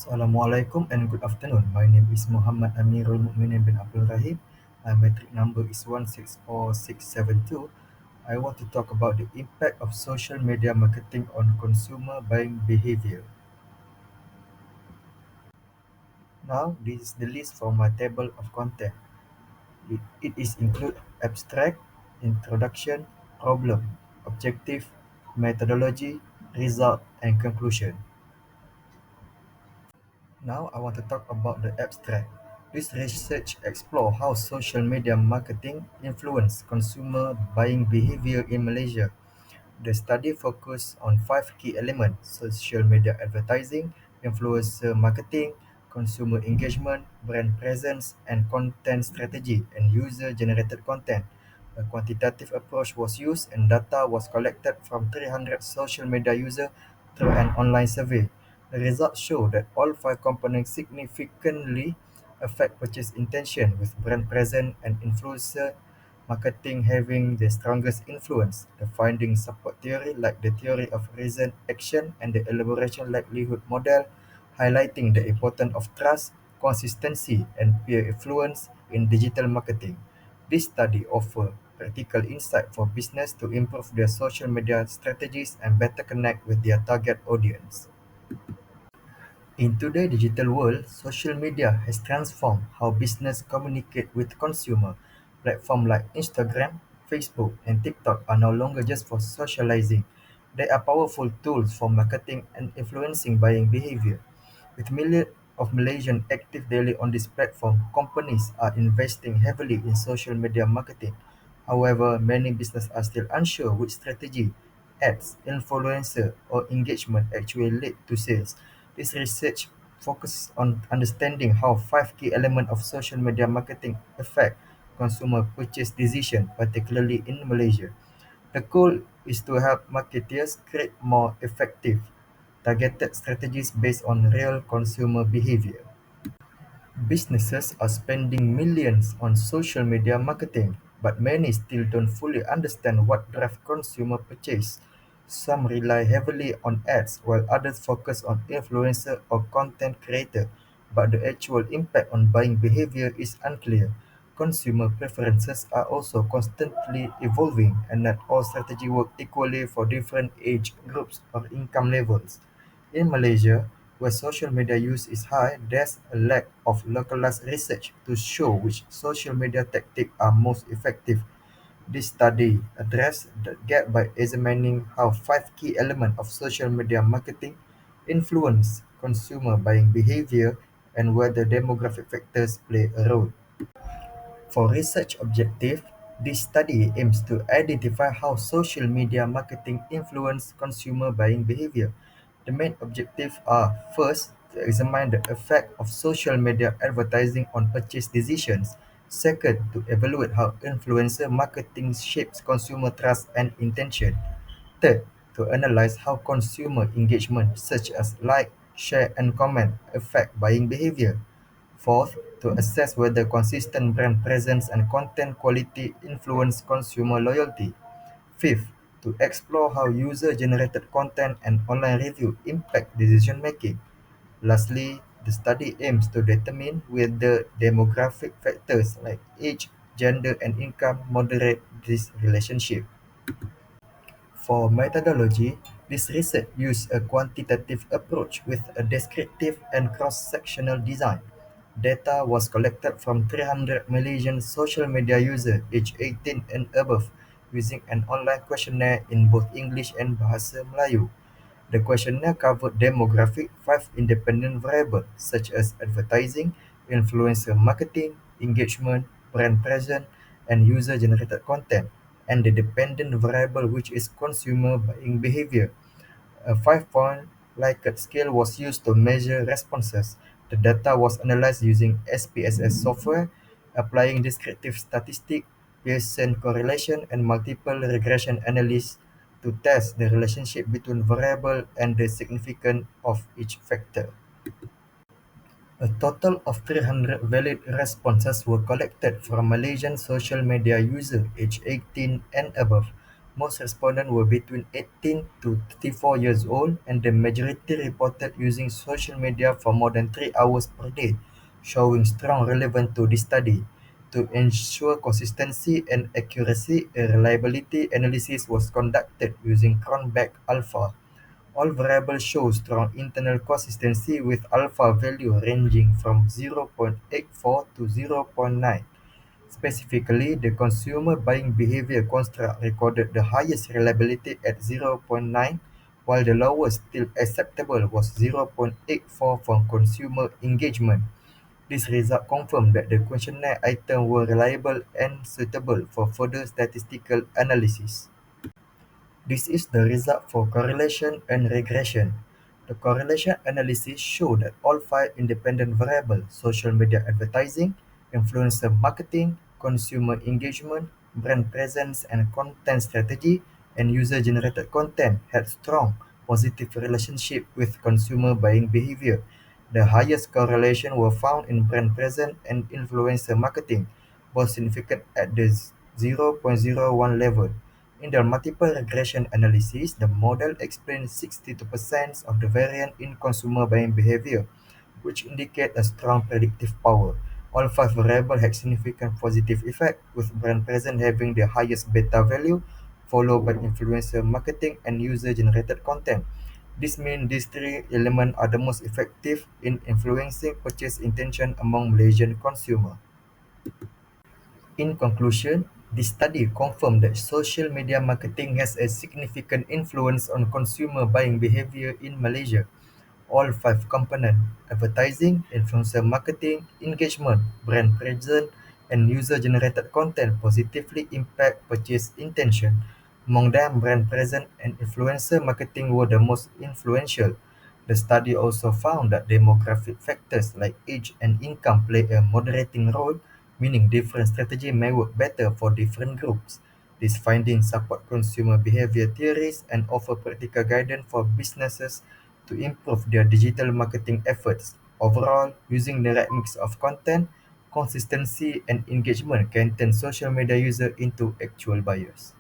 Assalamualaikum and good afternoon. My name is Muhammad Amirul Mukminin bin Abdul Rahim. My metric number is 164672. I want to talk about the impact of social media marketing on consumer buying behavior. Now, this is the list from my table of content. It is include abstract, introduction, problem, objective, methodology, result, and conclusion. Now I want to talk about the abstract. This research explores how social media marketing influence consumer buying behavior in Malaysia. The study focused on five key elements: social media advertising, influencer marketing, consumer engagement, brand presence, and content strategy and user-generated content. A quantitative approach was used and data was collected from 300 social media users through an online survey. The results show that all five components significantly affect purchase intention, with brand presence and influencer marketing having the strongest influence. The findings support theory like the theory of reason action and the elaboration likelihood model, highlighting the importance of trust, consistency, and peer influence in digital marketing. This study offers practical insight for business to improve their social media strategies and better connect with their target audience. In today's digital world, social media has transformed how business communicate with consumer. Platforms like Instagram, Facebook, and TikTok are no longer just for socializing. They are powerful tools for marketing and influencing buying behavior. With millions of Malaysians active daily on this platform, companies are investing heavily in social media marketing. However, many businesses are still unsure which strategy, ads, influencer, or engagement actually lead to sales. This research focuses on understanding how five key elements of social media marketing affect consumer purchase decisions, particularly in Malaysia. The goal is to help marketers create more effective, targeted strategies based on real consumer behavior. Businesses are spending millions on social media marketing, but many still don't fully understand what drives consumer purchase. Some rely heavily on ads, while others focus on influencer or content creator, but the actual impact on buying behavior is unclear. Consumer preferences are also constantly evolving, and not all strategies work equally for different age groups or income levels. In Malaysia, where social media use is high, there's a lack of localized research to show which social media tactics are most effective. This study addressed the gap by examining how five key elements of social media marketing influence consumer buying behavior and whether demographic factors play a role. For research objective, this study aims to identify how social media marketing influence consumer buying behavior. The main objectives are: first, to examine the effect of social media advertising on purchase decisions; second, to evaluate how influencer marketing shapes consumer trust and intention; third, to analyze how consumer engagement such as like, share, and comment affect buying behavior; fourth, to assess whether consistent brand presence and content quality influence consumer loyalty; fifth, to explore how user-generated content and online review impact decision-making; lastly, the study aims to determine whether demographic factors like age, gender, and income moderate this relationship. For methodology, this research used a quantitative approach with a descriptive and cross-sectional design. Data was collected from 300 Malaysian social media users aged 18 and above using an online questionnaire in both English and Bahasa Melayu. The questionnaire covered demographic five independent variables such as advertising, influencer marketing, engagement, brand presence, and user-generated content, and the dependent variable which is consumer buying behavior. A five-point Likert scale was used to measure responses. The data was analyzed using SPSS software, applying descriptive statistics, Pearson correlation, and multiple regression analysis to test the relationship between variables and the significance of each factor. A total of 300 valid responses were collected from Malaysian social media users aged 18 and above. Most respondents were between 18 to 34 years old, and the majority reported using social media for more than 3 hours per day, showing strong relevance to this study. To ensure consistency and accuracy, a reliability analysis was conducted using Cronbach alpha. All variables show strong internal consistency with alpha value ranging from 0.84 to 0.9. Specifically, the consumer buying behavior construct recorded the highest reliability at 0.9, while the lowest still acceptable was 0.84 for consumer engagement. This result confirmed that the questionnaire items were reliable and suitable for further statistical analysis. This is the result for correlation and regression. The correlation analysis showed that all five independent variables, social media advertising, influencer marketing, consumer engagement, brand presence and content strategy, and user-generated content, had strong positive relationship with consumer buying behavior. The highest correlation were found in brand presence and influencer marketing, both significant at the 0.01 level. In the multiple regression analysis, the model explains 62% of the variance in consumer buying behavior, which indicate a strong predictive power. All five variables had significant positive effect, with brand presence having the highest beta value, followed by influencer marketing and user-generated content. This means these three elements are the most effective in influencing purchase intention among Malaysian consumers. In conclusion, this study confirmed that social media marketing has a significant influence on consumer buying behavior in Malaysia. All five components, advertising, influencer marketing, engagement, brand presence, and user-generated content positively impact purchase intention. Among them, brand presence and influencer marketing were the most influential. The study also found that demographic factors like age and income play a moderating role, meaning different strategies may work better for different groups. These findings support consumer behavior theories and offer practical guidance for businesses to improve their digital marketing efforts. Overall, using the right mix of content, consistency, and engagement can turn social media users into actual buyers.